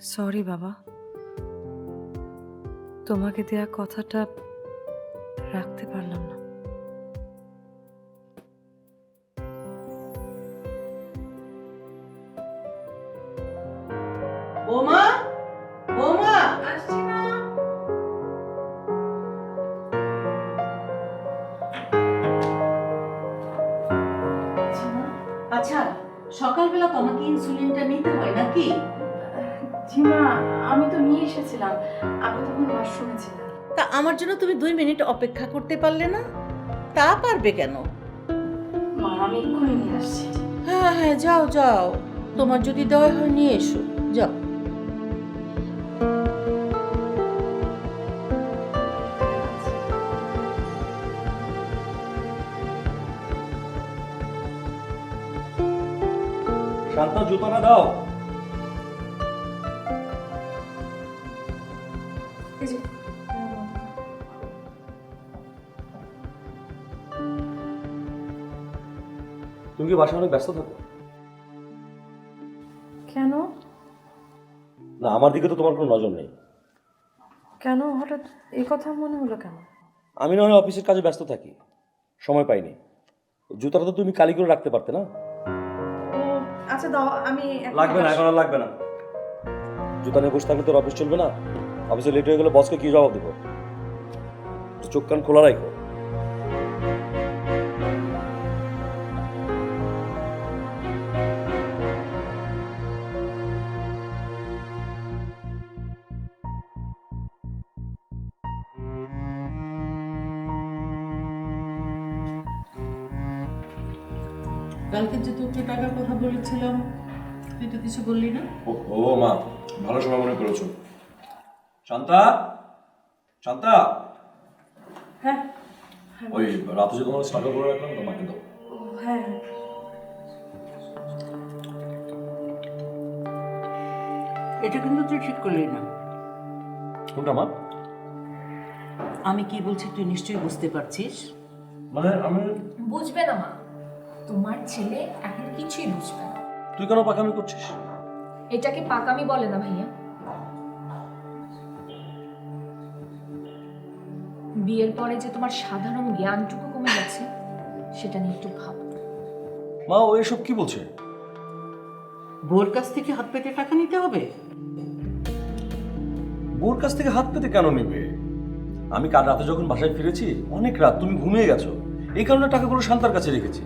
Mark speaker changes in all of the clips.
Speaker 1: Sorry বাবা, তোমাকে দেয়া কথাটা রাখতে পারলাম না।
Speaker 2: বৌমা, বৌমা,
Speaker 1: আসছি না।
Speaker 2: আচ্ছা সকালবেলা তোমাকে ইনসুলিনটা নিতে হয় নাকি?
Speaker 1: জি মা, আমি তো নিয়ে এসেছিলাম, আমি তখন ওয়াশরুমে ছিলাম।
Speaker 2: তা আমার জন্য তুমি 2 মিনিট অপেক্ষা করতে পারলে না? তা পারবে কেন?
Speaker 1: মা, আমি এক্ষুনি নিয়ে আসছি।
Speaker 2: হ্যাঁ হ্যাঁ, যাও যাও, তোমার যদি দয় হয় নিয়ে এসো, যাও।
Speaker 3: শান্তা, জুতোটা দাও।
Speaker 1: এই যে,
Speaker 3: তুমি কি বাসায় অনেক ব্যস্ত থাকো?
Speaker 1: কেন?
Speaker 3: না, আমার দিকে তো তোমার কোনো নজর নেই।
Speaker 1: কেন হঠাৎ এই কথা মনে হলো কেন?
Speaker 3: আমি না হয় অফিসের কাজে ব্যস্ত থাকি, সময় পাইনি। জুতাটা তো তুমি কালি করে রাখতে পারতে না?
Speaker 1: ও আচ্ছা, দাও, আমি
Speaker 3: লাগবে না, এখন আর লাগবে না। জুতা নিয়ে বসে থাকলে তোর অফিস চলবে না। অফিসে লেট হয়ে গেলে বসকে কি জবাব দেবো? চোখ কান খোলা রাখো।
Speaker 2: কালকে যে তোকে টাকার কথা বলেছিলাম, তুই তো কিছু বললি না।
Speaker 3: ও মা, ভালো সময় মনে করেছো। শান্তা, শান্তা,
Speaker 1: হ্যাঁ
Speaker 3: ওই রাতে যে তোমার স্ট্রাগল করে রাখলাম তোমাকে দাও।
Speaker 1: হ্যাঁ হ্যাঁ।
Speaker 2: এটা কিন্তু তুই ঠিক করলি না।
Speaker 3: কোনটা মা?
Speaker 2: আমি কি বলছি তুই নিশ্চয়ই বুঝতে পারছিস।
Speaker 3: মানে আমি,
Speaker 4: বুঝবে না মা, তোমার ছেলে এখন কিছুই বুঝবে না।
Speaker 3: তুই কেন পাকামি করছিস?
Speaker 4: এটাকে পাকামি বলে না ভাইয়া। বিয়ের পরে যে তোমার সাধারণ জ্ঞানটুকু কমে গেছে, সেটা নিয়ে একটু ভাব।
Speaker 3: মা ও এসব কি বলছে?
Speaker 2: বউর কাছ থেকে হাত পেতে টাকা নিতে হবে?
Speaker 3: বোর কাছ থেকে হাত পেতে কেন নেবে? আমি কাল রাতে যখন বাসায় ফিরেছি অনেক রাত, তুমি ঘুমিয়ে গেছো, এই কারণে টাকাগুলো শান্তার কাছে রেখেছি।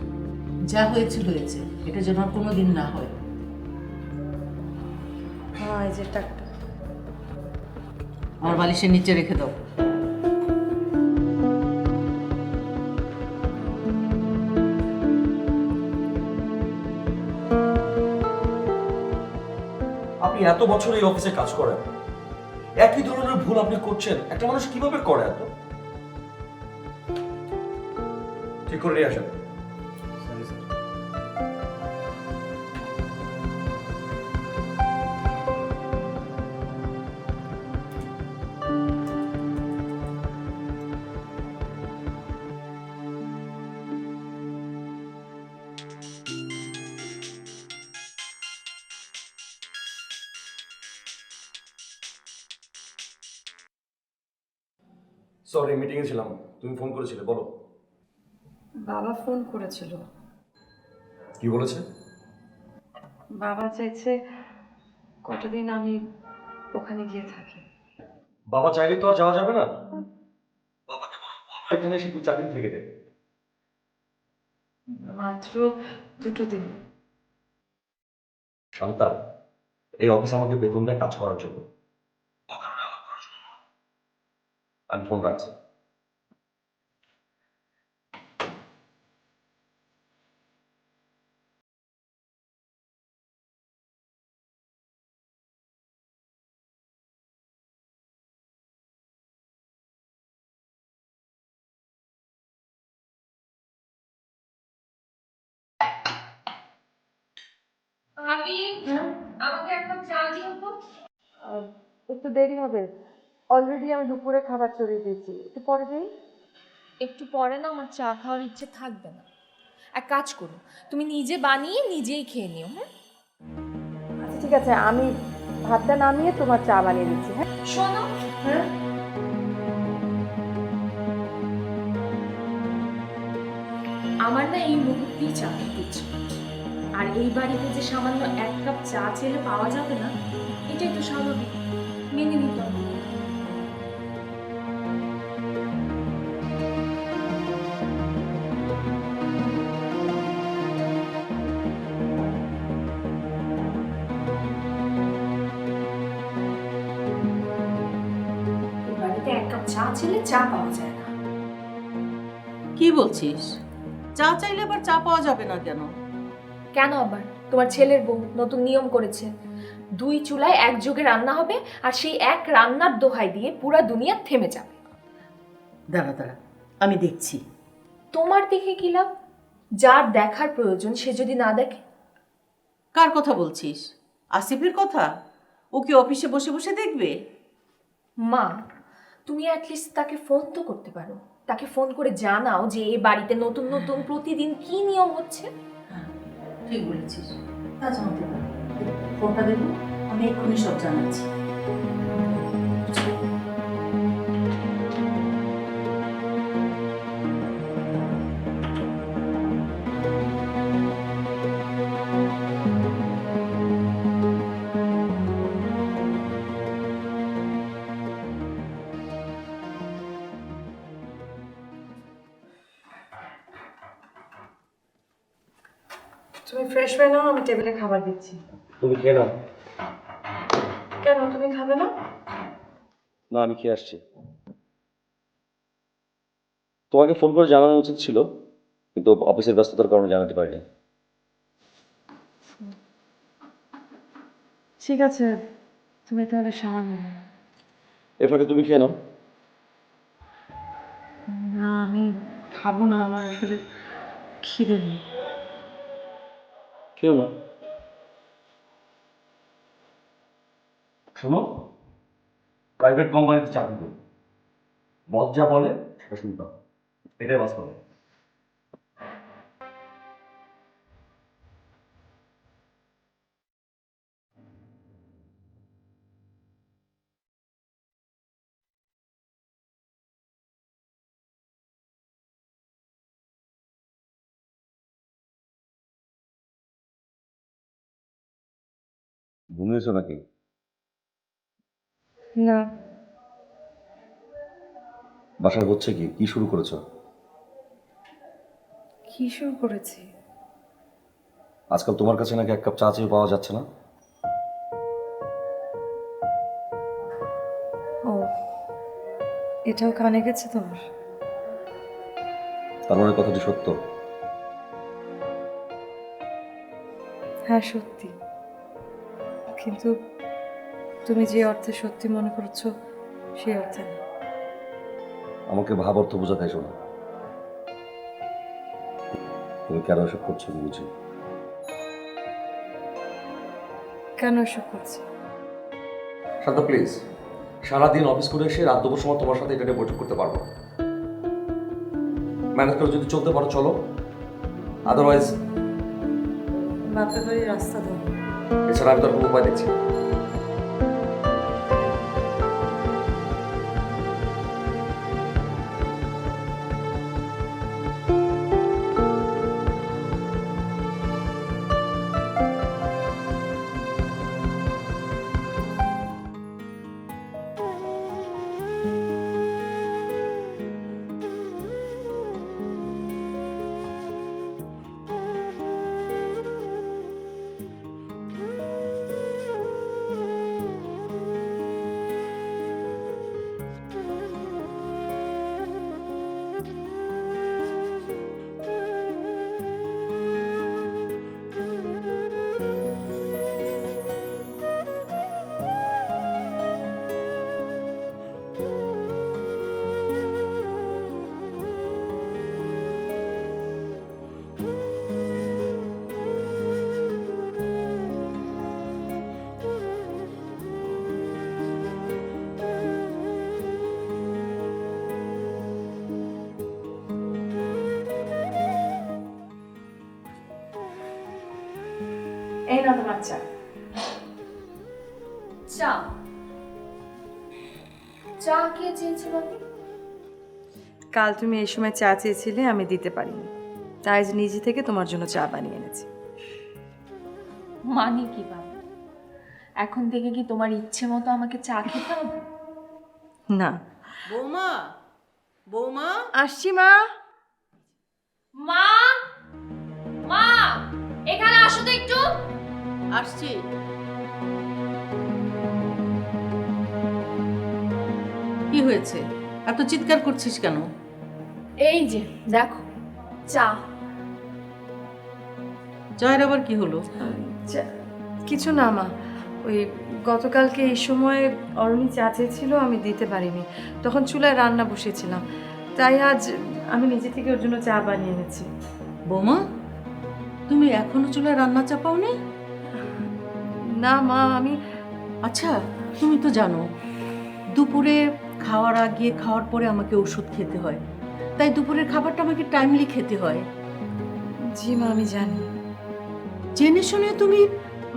Speaker 2: যা হয়েছে হয়েছে, এটা যেন আর কোনোদিন না হয়।
Speaker 1: হ্যাঁ, এই যে টাকাটা।
Speaker 2: আমার বালিশের নিচে রেখে দাও।
Speaker 3: আপনি এত বছর এই অফিসে কাজ করেন, একই ধরনের ভুল আপনি করছেন, একটা মানুষ কিভাবে করে এত? ঠিক করে নিয়ে আসেন। সরি, মিটিংয়ে ছিলাম, তুমি ফোন করেছিলে, বলো।
Speaker 1: বাবা ফোন করেছিল।
Speaker 3: কি বলেছে?
Speaker 1: বাবা চাইছে কতদিন আমি ওখানে গিয়ে থাকি।
Speaker 3: বাবা চাইলে তো আর যাওয়া যাবে না। বাবাকে বলো এখানে এসে 2-4 দিন থেকে দে।
Speaker 1: মাত্র 2 দিন।
Speaker 3: শান্তা, এই অফিস আমাকে বেতন দেয় কাজ করার জন্য, অকারণে আলাপ করার জন্য নয়। আমি ফোন রাখছি।
Speaker 4: আমি আমাকে একটা চা দিও তো।
Speaker 1: একটু দেরি হবে, অলরেডি আমি দুপুরে খাবার চড়িয়ে দিয়েছি, একটু পরে দিই।
Speaker 4: একটু পরে না আমার চা খাওয়ার ইচ্ছে থাকবে না। এক কাজ করো, তুমি নিজে বানিয়ে নিজেই খেয়ে নিও। হ্যাঁ,
Speaker 1: আচ্ছা ঠিক আছে, আমি ভাতটা নামিয়ে তোমার চা বানিয়ে দিচ্ছি। হ্যাঁ
Speaker 4: শোনো,
Speaker 1: হ্যাঁ
Speaker 4: আমার না এই মুহূর্তেই চা খেতে ইচ্ছে করছে। আর এই বাড়িতে যে সামান্য 1 কাপ চা চেলে পাওয়া যাবে না, এটাই তো স্বাভাবিক, মেনে নিতে হবে। এই বাড়িতে 1 কাপ চা চেলে চা পাওয়া যায় না।
Speaker 2: কি বলছিস? চা চাইলে আবার চা পাওয়া যাবে না কেন?
Speaker 4: কেন আবার? তোমার ছেলের বউ নতুন নিয়ম করেছে, 2 চুলায় একযোগে রান্না হবে, আর সেই এক রান্নার দোহাই দিয়ে পুরা দুনিয়া থেমে যাবে।
Speaker 2: দাঁড়া দাঁড়া, আমি দেখছি।
Speaker 4: তোমার দেখে কি লাভ? যার দেখার প্রয়োজন সে যদি না দেখে।
Speaker 2: কার কথা বলছিস? আসিফের কথা? ও কি অফিসে বসে বসে দেখবে?
Speaker 4: মা, তুমি অ্যাটলিস্ট তাকে ফোন তো করতে পারো। তাকে ফোন করে জানাও যে এই বাড়িতে নতুন নতুন প্রতিদিন কি নিয়ম হচ্ছে।
Speaker 2: হ্যাঁ, ঠিক বলেছিস। তা জানতে পারি, ফোনটা দেবো, আমি এক্ষুনি সব জানাচ্ছি।
Speaker 1: তুমি ফ্রেশ হয়ে নাও, আমি টেবিলে খাবার দিচ্ছি।
Speaker 3: তুমি খেয়ে নাও।
Speaker 1: কেন তুমি খাবে না?
Speaker 3: না, আমি খেয়ে আসছি। তোমাকে ফোন করে জানানো উচিত ছিল, কিন্তু অফিসের ব্যস্ততার কারণে জানাতে পারিনি।
Speaker 1: ঠিক আছে, তুমি তাহলে সামান্য।
Speaker 3: এর ফাঁকে তুমি খেয়ে নাও।
Speaker 1: না আমি খাবো না, আমার আসলে খিদে নেই।
Speaker 3: খেও না। শোনো, প্রাইভেট কোম্পানিতে চাকরি করি, বস যা বলে সেটা শুনতে হবে, এটাই বাস্তব। ঘুমিয়েছো নাকি?
Speaker 1: না,
Speaker 3: বাসায় হচ্ছে কি, কি শুরু করেছো?
Speaker 1: কি শুরু করেছি?
Speaker 3: আজকাল তোমার কাছে নাকি 1 কাপ চা চেয়ে পাওয়া যাচ্ছে না।
Speaker 1: ও, এটাও কানে গেছে তোমার?
Speaker 3: তার মানে কথাটি সত্য?
Speaker 1: হ্যাঁ সত্যি, কিন্তু তুমি যে অর্থে সত্যি মনে করছো সেই অর্থে না।
Speaker 3: আমাকে ভাব অর্থ বোঝাতে এসো না। তুমি কেন এসব করছো আমি বুঝি।
Speaker 1: কেন এসব করছি?
Speaker 3: শান্ত প্লিজ, সারাদিন অফিস করে এসে রাত দুপুর সময় তোমার সাথে এটা নিয়ে বৈঠক করতে পারবো না। ম্যানেজ করে যদি চলতে পারো চলো, আদারওয়াইজ
Speaker 1: বাপের বাড়ির রাস্তা ধরো।
Speaker 3: এছাড়া আমি তো আর কোনো উপায় দেখছি না।
Speaker 1: এই না তোমার চা।
Speaker 4: চা চা কে চেয়েছিল?
Speaker 1: কাল তুমি এই সময় চা চেয়েছিলে, আমি দিতে পারিনি, তাই আজ নিজে থেকে তোমার জন্য চা বানিয়ে এনেছি।
Speaker 4: মানে কি বাবা, এখন থেকে কি তোমার ইচ্ছে মতো আমাকে চা খেতে হবে?
Speaker 1: না।
Speaker 2: বৌমা, বৌমা,
Speaker 1: আসছি মা।
Speaker 4: মা, মা, এখানে আসো তো একটু।
Speaker 2: আসছি। কি হয়েছে, এত চিৎকার করছিস কেন?
Speaker 4: এই যে দেখো চা।
Speaker 2: চায়ের আবার কি হলো?
Speaker 1: কিছু না মা, ওই গতকালকে এই সময় অরুণী চা চেয়েছিল, আমি দিতে পারিনি, তখন চুলায় রান্না বসেছিলাম, তাই আজ আমি নিজে থেকে ওর জন্য চা বানিয়ে এনেছি।
Speaker 2: বৌমা, তুমি এখনো চুলায় রান্না চাপাওনি?
Speaker 1: না মা, আমি
Speaker 2: আচ্ছা, তুমি তো জানো দুপুরে খাওয়ার আগে খাওয়ার পরে আমাকে ওষুধ খেতে হয়, তাই দুপুরের খাবারটা আমাকে টাইমলি খেতে হয়।
Speaker 1: জি মা, আমি জানি।
Speaker 2: জেনে শুনে তুমি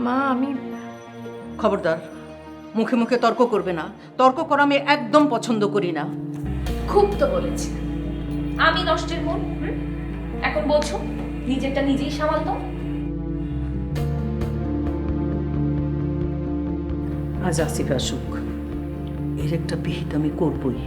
Speaker 1: মা আমি
Speaker 2: খবরদার, মুখে মুখে তর্ক করবে না। তর্ক করা আমি একদম পছন্দ করি না।
Speaker 4: খুব তো বলেছি, আমি নষ্টের মন। এখন বলছো নিজেরটা নিজেই সামাল দাও।
Speaker 2: আজ আসিফ আসুক, এর একটা বিহিত আমি করবই।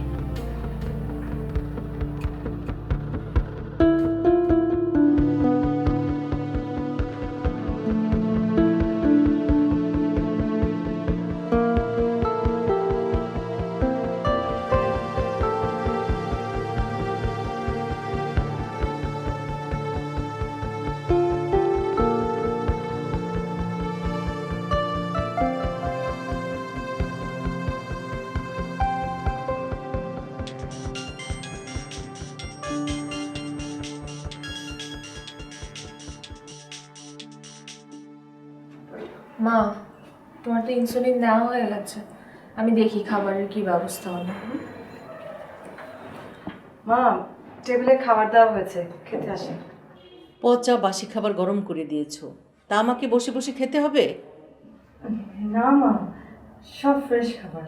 Speaker 4: মা, তোমার তো ইনসুলিন দেওয়া হয়ে গেছে, আমি দেখি খাবারের কি ব্যবস্থা হলো।
Speaker 1: মা, টেবিলে খাবার দেওয়া হয়েছে, খেতে আসেন।
Speaker 2: পচা বাসি খাবার গরম করে দিয়েছো, তা আমাকে বসে বসে খেতে হবে?
Speaker 1: না মা, সব ফ্রেশ খাবার।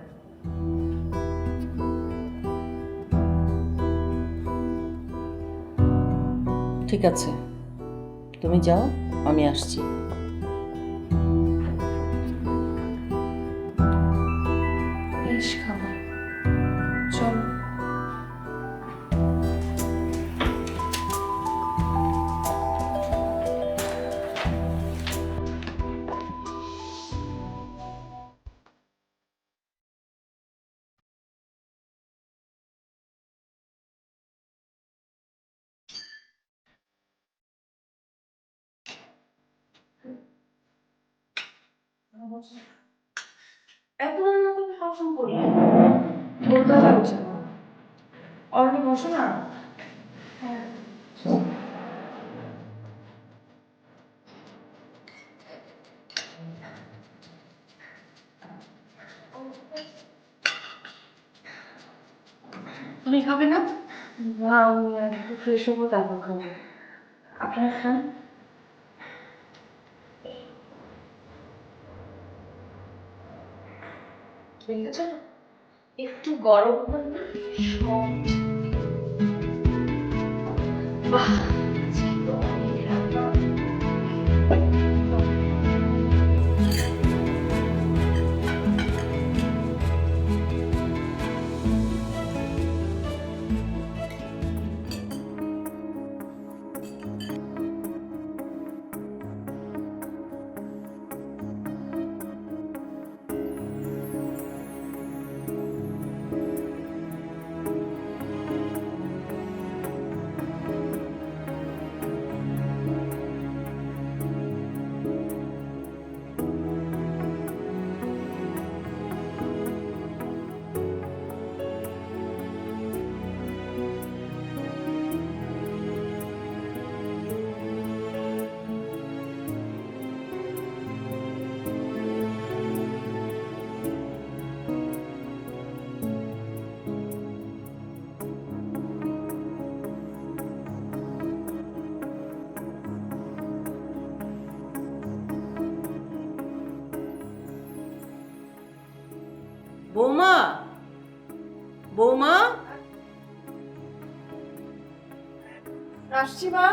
Speaker 2: ঠিক আছে, তুমি যাও, আমি আসছি।
Speaker 4: বেশ খাবার, চলো।
Speaker 1: এত রান্না করে কখন করলে? বলতে লাগছে না। অরুণী বসো না।
Speaker 2: তুমি খাবে না?
Speaker 1: না, আমি একটু ফ্রেশ হবো, তারপর খাবো। আপনারা খান।
Speaker 4: দেখেছো, একটু গরম হলে সব বাহ, আজকে তো অনেক রান্না।
Speaker 2: বৌমা, বৌমা,
Speaker 1: আসছি মা।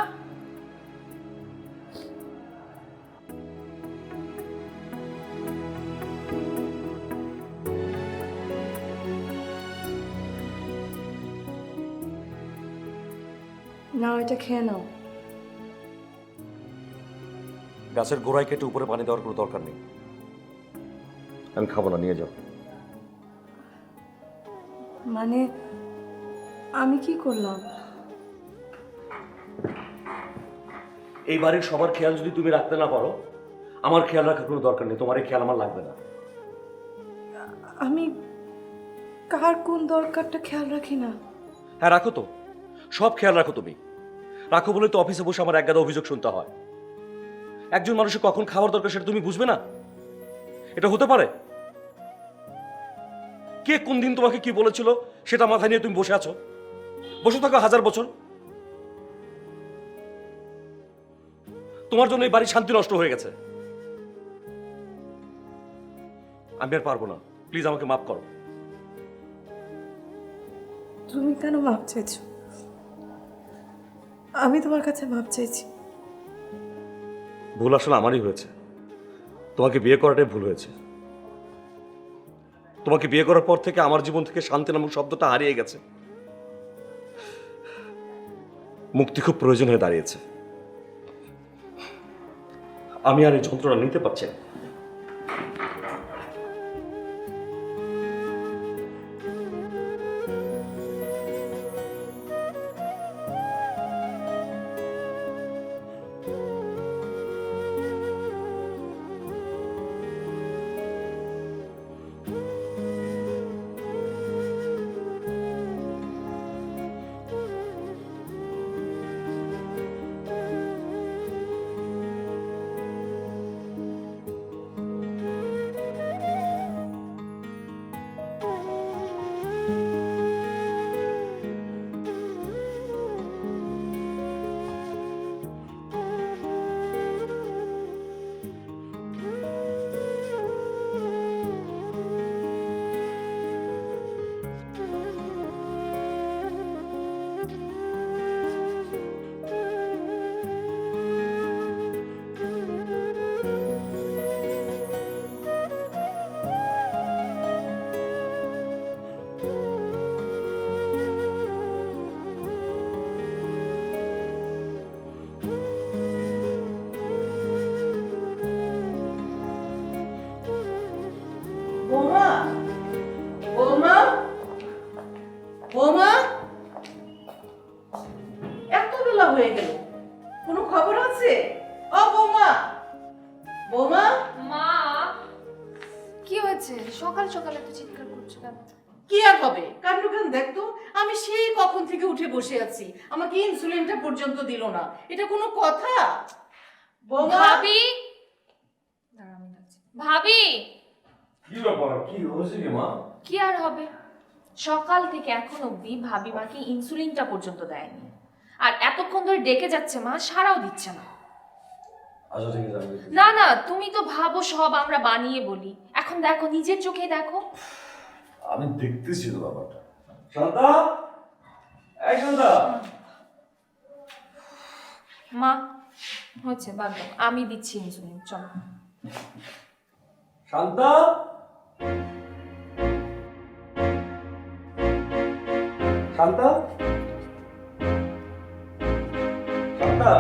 Speaker 1: নাও, এটা খেয়ে নাও।
Speaker 3: গাছের গোড়ায় কেটে উপরে পানি দেওয়ার কোনো দরকার নেই। আমি খাবো না, নিয়ে যাও।
Speaker 1: মানে আমি কি করলাম?
Speaker 3: এই বাড়ির সবার খেয়াল যদি তুমি রাখতে না পারো, আমার খেয়াল রাখার কোনো দরকার নেই। তোমার এই খেয়াল আমার লাগবে না।
Speaker 1: আমি কার কোন দরকারটা খেয়াল রাখি না?
Speaker 3: হ্যাঁ, রাখো তো, সব খেয়াল রাখো তুমি। রাখো বলে তো অফিসে বসে আমার একগাদা অভিযোগ শুনতে হয়। একজন মানুষের কখন খাবার দরকার সেটা তুমি বুঝবে না? এটা হতে পারে? কে কোন দিন তোমাকে কি বলেছিল সেটা মাথায় নিয়ে তুমি বসে আছো? বসে থাকো 1000 বছর। তোমার জন্য এই বাড়ির শান্তি নষ্ট হয়ে গেছে। আমি আর পারবো না, প্লিজ আমাকে মাফ করো।
Speaker 1: তুমি কেন মাপ চাইছো? আমি তোমার কাছে মাপ চাইছি।
Speaker 3: ভুল আসলে আমারই হয়েছে। তোমাকে বিয়ে করাটাই ভুল হয়েছে। তোমাকে বিয়ে করার পর থেকে আমার জীবন থেকে শান্তি নামক শব্দটা হারিয়ে গেছে। মুক্তি খুব প্রয়োজন হয়ে দাঁড়িয়েছে। আমি আর এই যন্ত্রণা নিতে পারছি না।
Speaker 2: বৌমা, বৌমা, বৌমা, এত বেলা হয়ে গেল, কোনো খবর আছে? ও বৌমা, বৌমা।
Speaker 4: মা, কি হয়েছে? সকাল সকাল এত চিৎকার করছো কেন?
Speaker 2: কি আর হবে, কাণ্ডজ্ঞান দেখতো। আমি সেই কখন থেকে উঠে বসে আছি, আমাকে ইনসুলিনটা পর্যন্ত দিল না। এটা কোনো কথা? বৌমা,
Speaker 4: ভাবি, দাঁড়া আমি ডাকছি। ভাবি,
Speaker 3: কি ব্যাপার? কি হয়েছে কি মা?
Speaker 4: কি আর হবে, সকাল থেকে এখন অবধি ভাবি মাকে ইনসুলিনটা পর্যন্ত দেয়নি। আর এতক্ষণ ধরে ডেকে যাচ্ছে মা, সাড়াও দিচ্ছে না।
Speaker 3: আচ্ছা ঠিক আছে, আমি
Speaker 4: না না, তুমি তো ভাবো সব আমরা বানিয়ে বলি, এখন দেখো নিজের চোখে দেখো।
Speaker 3: দেখতেছি তো ব্যাপারটা। শান্তা, এই শান্তা।
Speaker 4: মা হয়েছে, বাদ দাও, আমি দিচ্ছি ইনসুলিন, চলো।
Speaker 3: শান্তা, শান্তা, শান্তা,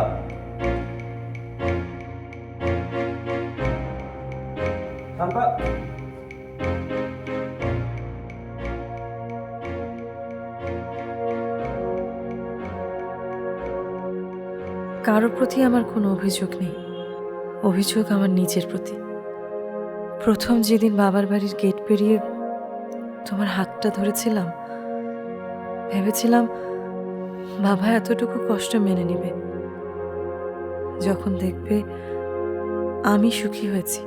Speaker 3: শান্তা।
Speaker 1: কারোর প্রতি আমার কোনো অভিযোগ নেই, অভিযোগ আমার নিজের প্রতি। প্রথম যেদিন বাবার বাড়ির গেট পেরিয়ে তোমার হাতটা ধরেছিলাম, ভেবেছিলাম বাবা এতটুকু কষ্ট মেনে নেবে। যখন দেখবে আমি সুখী হয়েছি,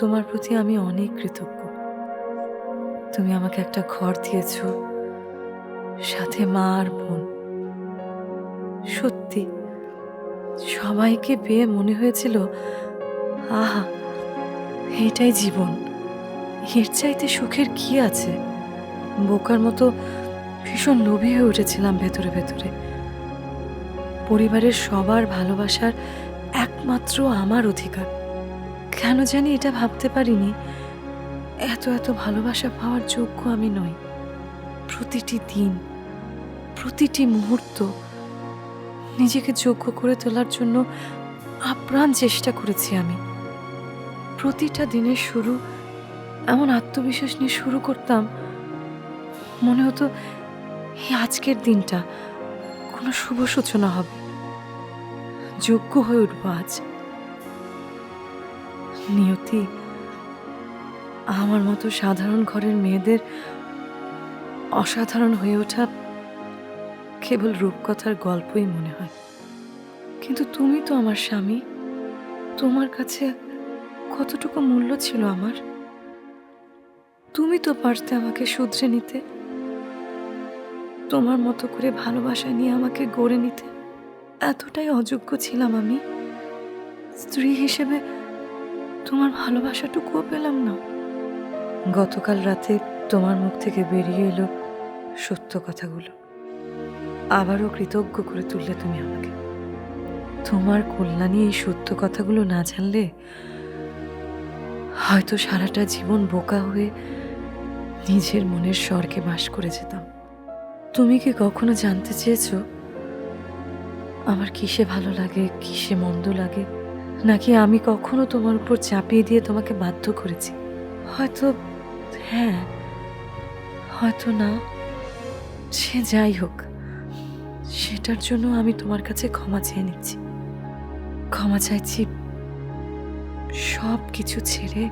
Speaker 1: তোমার প্রতি আমি অনেক কৃতজ্ঞ। তুমি আমাকে একটা ঘর দিয়েছো, সাথে মা আর বোন। সত্যি সবাইকে পেয়ে মনে হয়েছিল আহা, এটাই জীবন, এর চাইতে সুখের কি আছে? বোকার মতো ভীষণ লোভী হয়ে উঠেছিলাম ভেতরে ভেতরে। পরিবারের সবার ভালোবাসার একমাত্র আমার অধিকার। কেন জানি এটা ভাবতে পারিনি এত এত ভালোবাসা পাওয়ার যোগ্য আমি নই। প্রতিটি দিন, প্রতিটি মুহূর্ত নিজেকে যোগ্য করে তোলার জন্য আপ্রাণ চেষ্টা করেছি আমি। প্রতিটা দিনের শুরু এমন আত্মবিশ্বাস নিয়ে শুরু করতাম, মনে হতো এই আজকের দিনটা কোনো শুভ সূচনা হবে, যোগ্য হয়ে উঠব আজ। নিয়তি আমার মতো সাধারণ ঘরের মেয়েদের অসাধারণ হয়ে ওঠা কেবল রূপকথার গল্পই মনে হয়। কিন্তু তুমি তো আমার স্বামী, তোমার কাছে কতটুকু মূল্য ছিল আমার? তুমি তো পারতে আমাকে শুধরে নিতে, তোমার মতো করে ভালোবাসা নিয়ে আমাকে গড়ে নিতে। এতটাই অযোগ্য ছিলাম আমি, স্ত্রী হিসেবে তোমার ভালোবাসাটুকুও পেলাম না। গতকাল রাতে তোমার মুখ থেকে বেরিয়ে এলো সত্য কথাগুলো। আবারও কৃতজ্ঞ করে তুললে তুমি আমাকে। তোমার কল্যাণে এই সত্য কথাগুলো না জানলে হয়তো সারাটা জীবন বোকা হয়ে নিজের মনের স্বর্গে বাস করে যেতাম। তুমি কি কখনো জানতে চেয়েছো আমার কিসে ভালো লাগে, কিসে মন্দ লাগে? নাকি আমি কখনো তোমার উপর চাপিয়ে দিয়ে তোমাকে বাধ্য করেছি? হয়তো হ্যাঁ, হয়তো না। সে যাই হোক, সেটার জন্য আমি তোমার কাছে ক্ষমা চেয়ে নিচ্ছি। ক্ষমা চাইছি সব কিছু ছেড়ে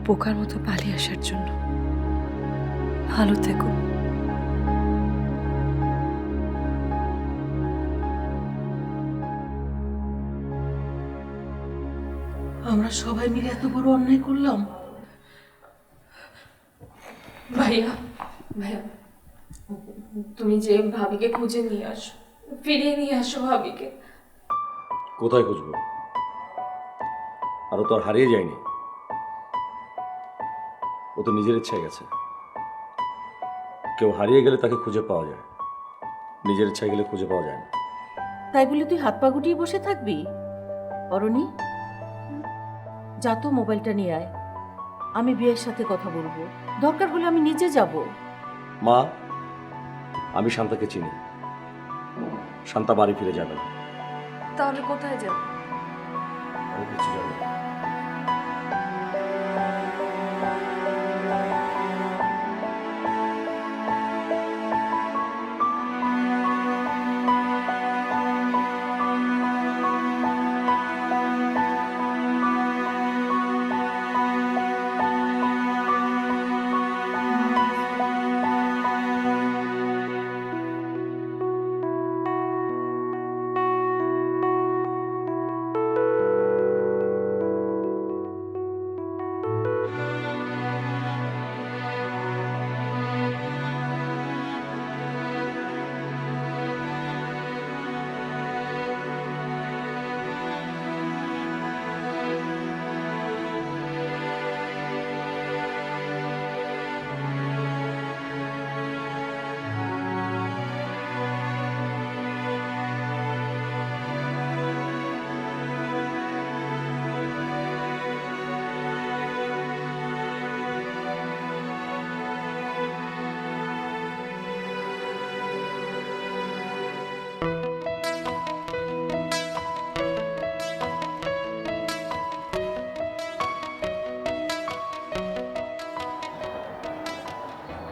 Speaker 1: বোকার মতো পালিয়ে আসার জন্য। ভালো থেকো।
Speaker 2: আমরা সবাই মিলে এত বড় অন্যায় করলাম।
Speaker 4: ভাইয়া, ভাইয়া, তুমি যে ভাবিকে খুঁজে নিয়ে আসো, ফিরিয়ে নিয়ে আসো ভাবিকে।
Speaker 3: কোথায় খুঁজবো? আরো তো আর হারিয়ে যায়নি। ও তো নিজের ইচ্ছায় গেছে। কেউ হারিয়ে গেলে তাকে খুঁজে পাওয়া যায়, নিজের ইচ্ছায় গেলে খুঁজে পাওয়া যায় না।
Speaker 2: তাই বলে তুই হাত পা গুটিয়ে বসে থাকবি? অরণি, যা তো মোবাইলটা নিয়ে আয়, আমি বিয়ের সাথে কথা বলবো। দরকার হলে আমি নিজে যাব।
Speaker 3: মা, আমি শান্তাকে চিনি। শান্তা বাড়ি ফিরে যাবে না।
Speaker 1: তাহলে কোথায় যাও?
Speaker 3: আমি কিছু জানি না।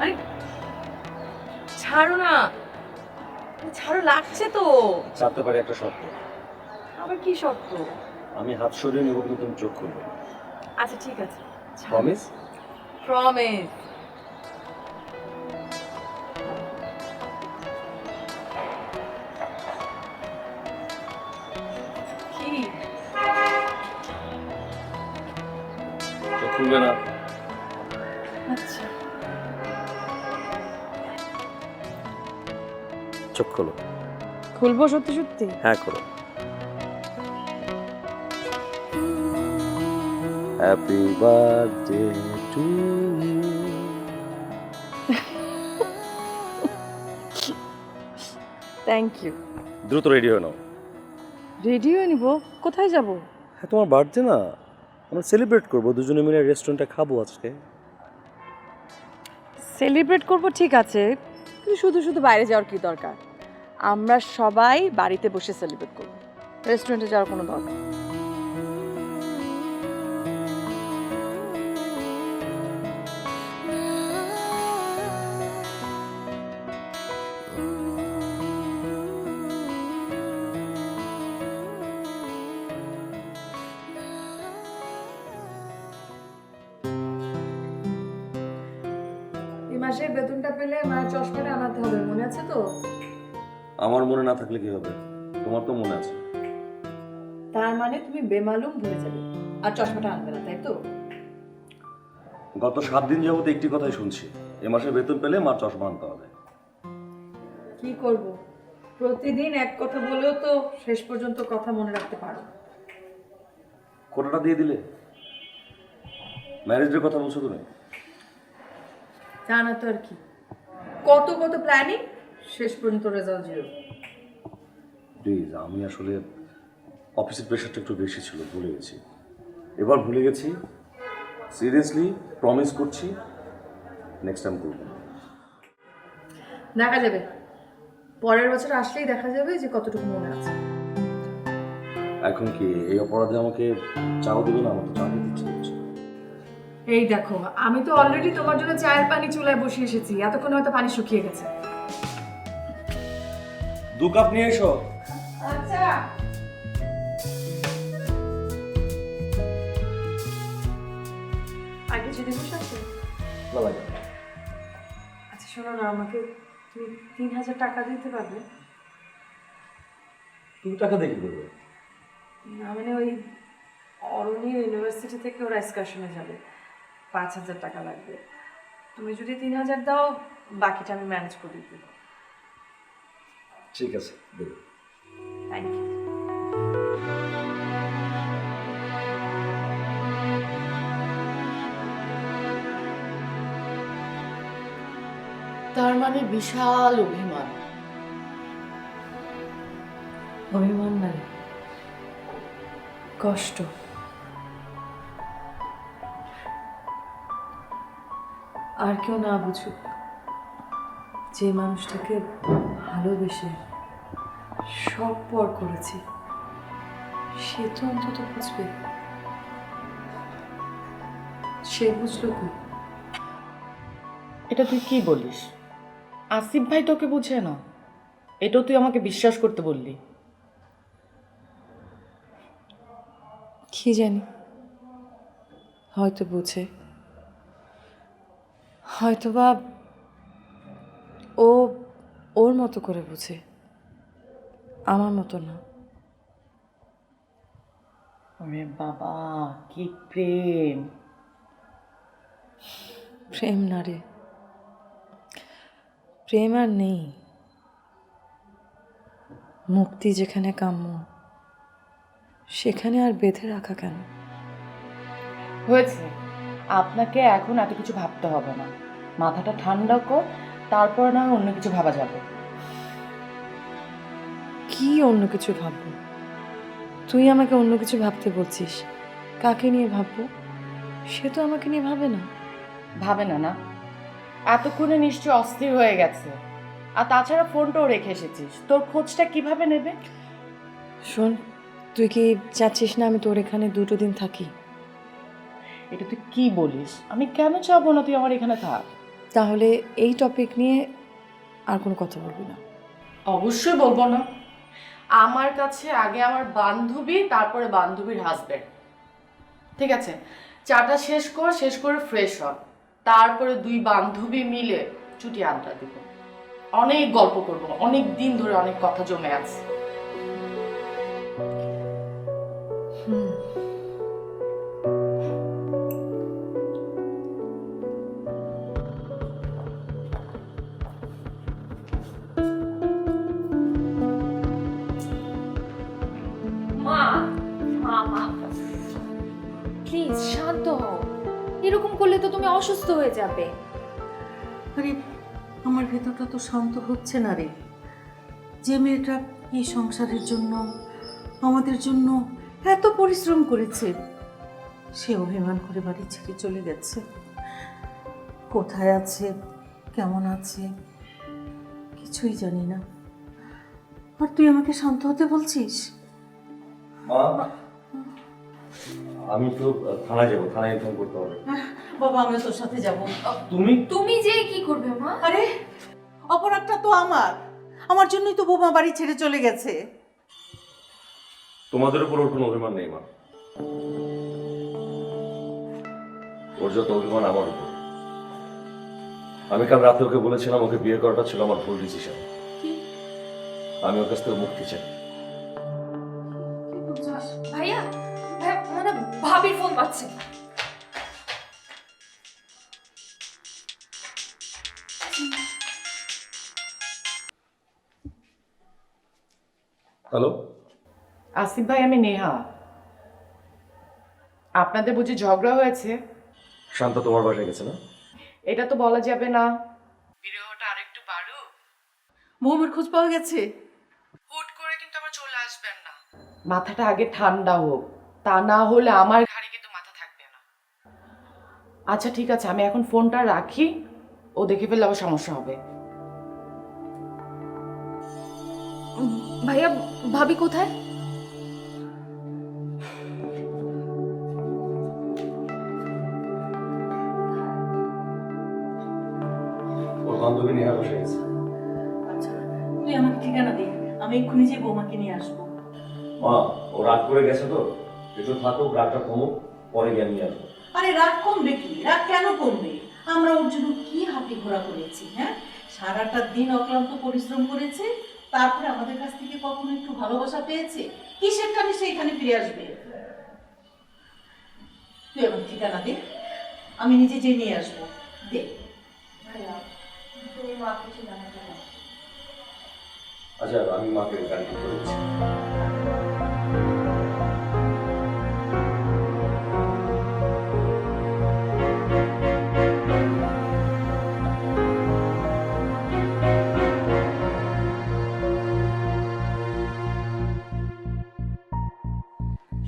Speaker 1: আরে ছাড়ো না, ছাড়ো, লাগছে তো।
Speaker 3: ছাড়তে পারি একটা শর্ত।
Speaker 1: আবার কি শর্ত?
Speaker 3: আমি হাত সরিয়ে নেবো, কিন্তু তুমি চোখ খুলবে।
Speaker 1: আচ্ছা ঠিক আছে,
Speaker 3: প্রমিস?
Speaker 1: প্রমিস। কি
Speaker 3: চোখ খুলবে না?
Speaker 1: আচ্ছা,
Speaker 3: চোখ খোলো।
Speaker 1: খুলবো সত্যি সত্যি?
Speaker 3: হ্যাঁ, খোলো। Happy birthday to you.
Speaker 1: Thank you.
Speaker 3: দ্রুত রেডি হয়ে নাও।
Speaker 1: রেডি হয়ে নিব? কোথায় যাব?
Speaker 3: হ্যাঁ, তোমার বার্থডে না, আমরা সেলিব্রেট করবো, দুজনে মিলে রেস্টুরেন্টে খাবো আজকে।
Speaker 1: সেলিব্রেট করব ঠিক আছে, কিন্তু শুধু শুধু বাইরে যাওয়ার কি দরকার? আমরা সবাই বাড়িতে বসে সেলিব্রেট করব, রেস্টুরেন্টে যাওয়ার কোনো দরকার নেই। এই মাসের বেতনটা পেলে মায়ের চশমাটা আনাতে হবে, মনে আছে তো?
Speaker 3: আমার মনে না থাকলে কি হবে, তোমার তো মনে আছে।
Speaker 1: তার মানে তুমি বেমালুম ভুলে যাবে আর চশমাটা আনবে না, তাই তো?
Speaker 3: গত 7 দিন যাবত একটি কথাই শুনছি, এ মাসে বেতন পেলে মার চশমা আনতে হবে।
Speaker 1: কি করব, প্রতিদিন এক কথা বলেও তো শেষ পর্যন্ত কথা মনে রাখতে পারো না।
Speaker 3: কোটাটা দিয়ে দিলে? ম্যারেজের কথা বলছো তুমি?
Speaker 1: জানা তো আর কি, কত কত প্ল্যানিং, শেষ পর্যন্ত রেজাল্ট জিরো।
Speaker 3: প্লিজ, আমি আসলে অফিসের প্রেশারটা একটু বেশি ছিল, ভুলে গেছি। এবার ভুলে গেছি, সিরিয়াসলি প্রমিস করছি নেক্সট টাইম করব।
Speaker 1: দেখা যাবে, পরের বছর আসলেই দেখা যাবে যে কতটুকু মনে আছে।
Speaker 3: এখন কি এই অপরাধে আমাকে চাও দেবে না? আমার তো চা খেতে ইচ্ছে করছে।
Speaker 1: এই দেখো, আমি তো অলরেডি তোমার জন্য চায়ের পানি চুলায় বসিয়ে এসেছি, এতক্ষণ হয়তো পানি শুকিয়ে গেছে।
Speaker 3: 2 কাপ নিয়ে এসো।
Speaker 1: আচ্ছা। আর কিছু দিবস আছে?
Speaker 3: না লাগে।
Speaker 1: আচ্ছা শোনো না, আমাকে তুমি 3000 টাকা দিতে পারবে?
Speaker 3: তুমি টাকা দিয়ে কি করবে?
Speaker 1: না মানে ওই অরণি ইউনিভার্সিটি থেকে ওরা এক্সকারশনে যাবে, 5000 টাকা লাগবে। তুমি যদি 3000 দাও, বাকিটা আমি ম্যানেজ করে দেবো।
Speaker 3: ঠিক আছে, দেবো।
Speaker 1: Thank you.
Speaker 2: তার মানে বিশাল অভিমান।
Speaker 1: অভিমান নাই, কষ্ট। আর কেউ না বুঝুক, যে মানুষটাকে ভালোবেসে সব পর করেছি, সে তো অন্তত বুঝবে। সে বুঝলো কি?
Speaker 5: এটা তুই কি বলিস? আসিফ ভাই তোকে বুঝে না? এটাও তুই আমাকে বিশ্বাস করতে বললি?
Speaker 1: কি জানি, হয়তো বুঝে, হয়তোবা ও ওর মতো করে বুঝে, আমার মতো না।
Speaker 5: আরে বাবা, কি প্রেম!
Speaker 1: প্রেম না রে, প্রেম আর নেই। মুক্তি যেখানে কাম্য, সেখানে আর বেঁধে রাখা কেন?
Speaker 5: হয়েছে, আপনাকে এখন এত কিছু ভাবতে হবে না। মাথাটা ঠান্ডা কর, তারপর না হয় অন্য কিছু ভাবা যাবে।
Speaker 1: কি অন্য কিছু ভাববো? তুই আমাকে অন্য কিছু ভাবতে বলছিস, কাকে নিয়ে ভাববো? সে তো আমাকে নিয়ে ভাবে না।
Speaker 5: ভাবে না না? এতক্ষণে নিশ্চয়ই অস্থির হয়ে গেছে। আর তাছাড়া ফোনটাও রেখে এসেছিস, তোর খোঁজটা কিভাবে নেবে?
Speaker 1: শোন, তুই কি চাচ্ছিস না আমি তোর এখানে 2 দিন থাকি?
Speaker 5: এটা তুই কি বলিস? আমি কেন চাবো না তুই আমার এখানে থাক?
Speaker 1: তাহলে এই টপিক নিয়ে আর কোনো কথা বলবি না?
Speaker 5: অবশ্যই বলবো না। আমার কাছে আগে আমার বান্ধবী, তারপরে বান্ধবীর হাজবেন্ড। ঠিক আছে, চাটা শেষ কর, শেষ করে ফ্রেশ হ, তারপরে 2 বান্ধবী মিলে ছুটি আড্ডা দিব। অনেক গল্প করব, অনেক দিন ধরে অনেক কথা জমে আছে।
Speaker 4: মা মা মা প্লিজ শান্ত হও, এরকম করলে তো তুমি অসুস্থ হয়ে যাবে।
Speaker 2: আরে আমার ভেতরটা তো শান্ত হচ্ছে না রে। যে মেয়েটা এই সংসারের জন্য, আমাদের জন্য এত পরিশ্রম করেছে, সে অভিমান করে বাড়ি ছেড়ে চলে গেছে। কোথায় আছে, কেমন আছে, কিছুই জানি না। আর তুই আমাকে শান্ত হতে বলছিস?
Speaker 3: মা, আমি তো থানায় যাবো, থানায় ইনফর্ম করতে হবে।
Speaker 2: বাবা আমিও তোর সাথে যাব।
Speaker 3: তুমি?
Speaker 4: তুমি যে কি করবে মা?
Speaker 2: আরে অপরাধটা তো আমার জন্যই তো বৌমা বাড়ি ছেড়ে চলে গেছে।
Speaker 3: তোমাদের উপর ওর কোনো অভিমান নেই মা, ওর যত অভিমান আমার উপর। আমি কাল রাতে ওকে বলেছিলাম ওকে বিয়ে করাটা ছিল আমার ভুল ডিসিশন। আমি ওর কাছ থেকে মুক্তি চাই।
Speaker 4: ভাইয়া, ভাইয়া মানে ভাবির ফোন পাচ্ছে।
Speaker 3: হ্যালো,
Speaker 5: আসিফ ভাই, আমি নেহা। আপনাদের বুঝি ঝগড়া হয়েছে?
Speaker 3: শান্ত তোমার বাসায় গেছে না?
Speaker 5: এটা তো বলা যাবে না। বিরহটা আরেকটু বাড়ুক।
Speaker 2: বৌমার খোঁজ পাওয়া গেছে?
Speaker 5: হুট করে কিন্তু আবার চলে আসবেন না, মাথাটা আগে ঠান্ডা হোক, তা না হলে আমার ঘাড়ে কিন্তু মাথা থাকবে না। আচ্ছা ঠিক আছে, আমি এখন ফোনটা রাখি, ও দেখে ফেললে আবার সমস্যা হবে।
Speaker 4: ভাইয়া, ভাবি কোথায়?
Speaker 3: ওর বান্ধবী নেহার বাসায় গেছে।
Speaker 2: আচ্ছা তুই আমাকে ঠিকানা দে, আমি এক্ষুনি যে বৌমাকে নিয়ে আসবো।
Speaker 3: মা, ও রাগ করে গেছে তো, একটু থাকুক, রাগটা কমুক, পরে গিয়ে নিয়ে আসবো।
Speaker 2: আরে রাগ কমবে কি? রাগ কেন কমবে? আমরা ওর জন্য কি হাতে ঘোরা করেছি, হ্যাঁ? সারাটা দিন অক্লান্ত পরিশ্রম করেছে, তারপরে আমাদের কাছ থেকে কখনো একটু ভালোবাসা পেয়েছে? কিসের টানে সে এখানে ফিরে আসবে? তুই আমার ঠিকানা দে, আমি নিজে যেয়ে নিয়ে আসবো। দে।
Speaker 4: তুমি মা কিছু জানাতে না।
Speaker 3: আচ্ছা, আমি মাকে গাড়ি ঠিক করে দিচ্ছি।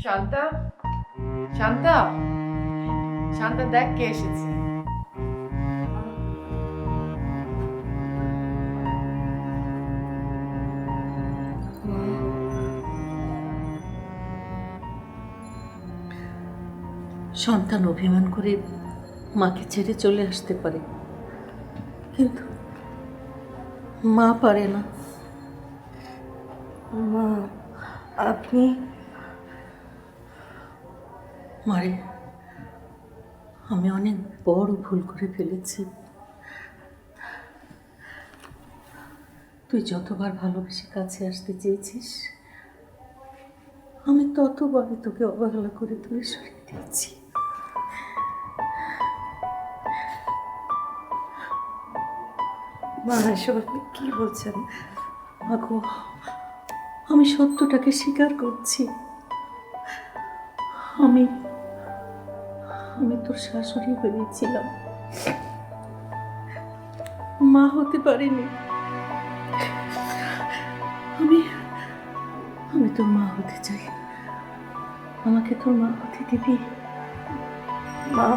Speaker 5: শান্তা, শান্তা, শান্তা, দেখ কে এসেছে।
Speaker 2: সন্তান অভিমান করে মাকে ছেড়ে চলে আসতে পারে, কিন্তু মা পারে না।
Speaker 1: মা, আপনি
Speaker 2: মারে, আমি অনেক বড় ভুল করে ফেলেছি। তুই যতবার ভালোবেসে কাছে আসতে চেয়েছিস, আমি ততবারই তোকে অবহেলা করে দূরে সরিয়ে দিয়েছি।
Speaker 1: মা, এসব আপনি কি বলছেন?
Speaker 2: মাগো, আমি সত্যটাকে স্বীকার করছি। আমি তোর শাশুড়ি হয়েছিলাম, মা হতে পারিনি। আমি তোর মা হতে চাই। আমাকে তোর মা হতে দিবি?
Speaker 1: মা,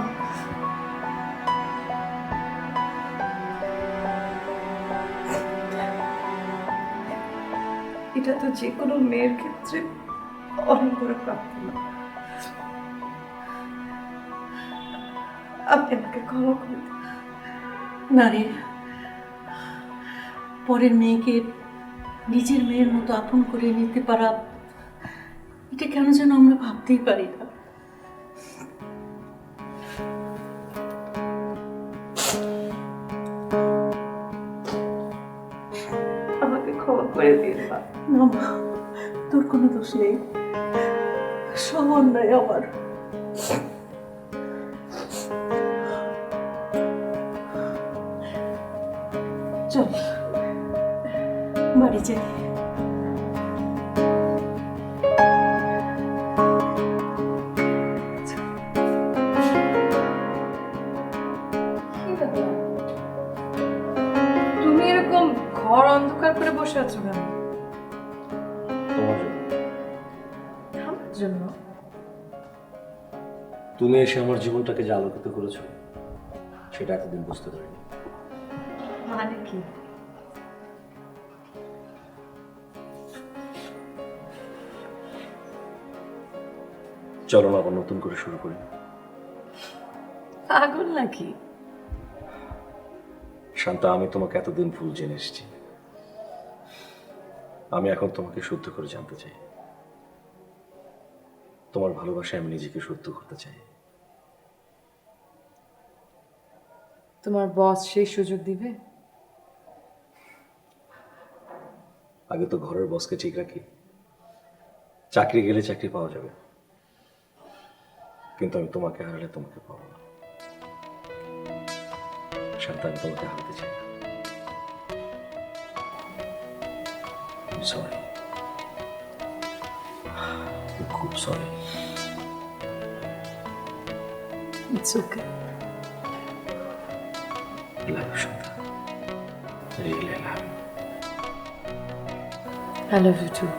Speaker 1: এটা তো যে কোনো মেয়ের ক্ষেত্রে অনেক বড় প্রাপ্ত না। আপনি আমাকে ক্ষমা করে দিন।
Speaker 2: না রে, পরের মেয়েকে নিজের মেয়ের মতো আপন করে নিতে পারা, এটা কেন যেন আমরা ভাবতেই পারি না।
Speaker 1: আমাকে ক্ষমা করে দিন মা।
Speaker 2: না মা, তোর কোনো দোষ নেই, সব অন্যায় আমার। চল বাড়ি যাই।
Speaker 1: আছো কেন?
Speaker 3: তোমার জন্য।
Speaker 1: আমার জন্য?
Speaker 3: তুমি এসে আমার জীবনটাকে যে আলোকিত করেছো সেটা এতদিন বুঝতে পারিনি।
Speaker 1: মানে কি?
Speaker 3: চলো না আবার নতুন করে শুরু করি।
Speaker 1: পাগল নাকি?
Speaker 3: শান্তা, আমি তোমাকে এতদিন ভুল জেনে এসেছি। আমি এখন তোমাকে শুদ্ধ করে জানতে চাই। তোমার ভালোবাসায় আমি নিজেকে শুদ্ধ করতে চাই।
Speaker 1: তোমার বস সেই সুযোগ দিবে?
Speaker 3: আগে তো ঘরের বসকে ঠিক রাখি। চাকরি গেলে চাকরি পাওয়া যাবে, কিন্তু আমি তোমাকে হারালে তোমাকে পাবো না। শান্তা, আমি তোমাকে হারাতে চাই না। সরি, খুব sorry.
Speaker 1: It's okay.
Speaker 3: Love Shanta, really love.
Speaker 1: I love you too.